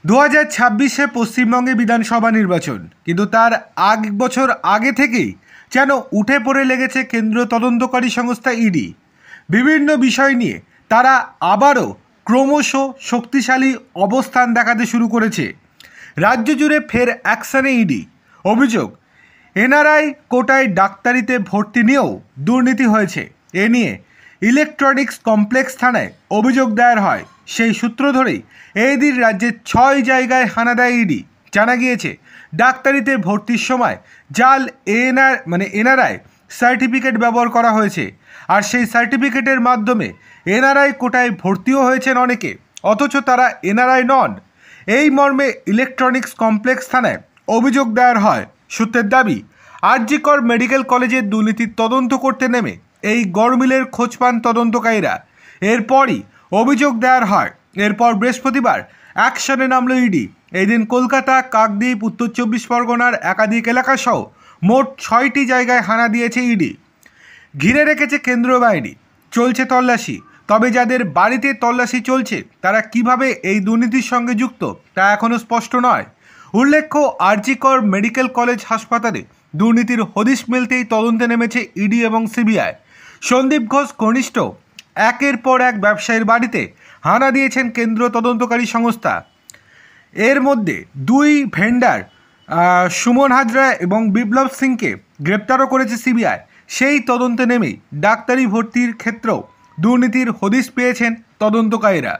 2026-এ পশ্চিমবঙ্গে বিধানসভা নির্বাচন, কিন্তু তার বছর আগে থেকেই যেন উঠে পড়ে লেগেছে কেন্দ্রীয় তদন্তকারী সংস্থা ইডি। বিভিন্ন বিষয় নিয়ে তারা আবারও ক্রমশ শক্তিশালী অবস্থান দেখাতে শুরু করেছে। রাজ্য জুড়ে ফের অ্যাকশনে ইডি। অভিযোগ, এনআরআই কোটায় ডাক্তারিতে ভর্তি নিয়েও দুর্নীতি হয়েছে। এ নিয়ে ইলেকট্রনিক্স কমপ্লেক্স থানায় অভিযোগ দায়ের হয়। সেই সূত্র ধরেই এই দিন রাজ্যের 6 জায়গায় হানা দেয় ইডি। জানা গিয়েছে, ডাক্তারিতে ভর্তির সময় জাল এনআরআই সার্টিফিকেট ব্যবহার করা হয়েছে। আর সেই সার্টিফিকেটের মাধ্যমে এনআরআই কোটায় ভর্তিও হয়েছেন অনেকে, অথচ তারা এনআরআই নন। এই মর্মে ইলেকট্রনিক্স কমপ্লেক্স থানায় অভিযোগ দায়ের হয়। সূত্রের দাবি, আর.জি. কর মেডিকেল কলেজের দুর্নীতির তদন্ত করতে নেমে এই গরমিলের খোঁজ পান তদন্তকারীরা। এরপরই অভিযোগ দায়ের হয়। এরপর বৃহস্পতিবার অ্যাকশনে নামল ইডি। এই দিন কলকাতা, কাকদ্বীপ, উত্তর 24 পরগনার একাধিক এলাকাসহ মোট 6টি জায়গায় হানা দিয়েছে ইডি। ঘিরে রেখেছে কেন্দ্রীয় বাহিনী, চলছে তল্লাশি। তবে যাদের বাড়িতে তল্লাশি চলছে তারা কিভাবে এই দুর্নীতির সঙ্গে যুক্ত তা এখনও স্পষ্ট নয়। উল্লেখ্য, আর.জি. কর মেডিকেল কলেজ হাসপাতালে দুর্নীতির হদিশ মিলতেই তদন্তে নেমেছে ইডি এবং সিবিআই। সন্দীপ ঘোষ ঘনিষ্ঠ একের পর এক ব্যবসায়ীর বাড়িতে হানা দিয়েছেন কেন্দ্রীয় তদন্তকারী সংস্থা। এর মধ্যে 2 ভেন্ডার সুমন হাজরা এবং বিপ্লব সিংকে গ্রেপ্তারও করেছে সিবিআই। সেই তদন্তে নেমেই ডাক্তারি ভর্তির ক্ষেত্রেও দুর্নীতির হদিশ পেয়েছেন তদন্তকারীরা।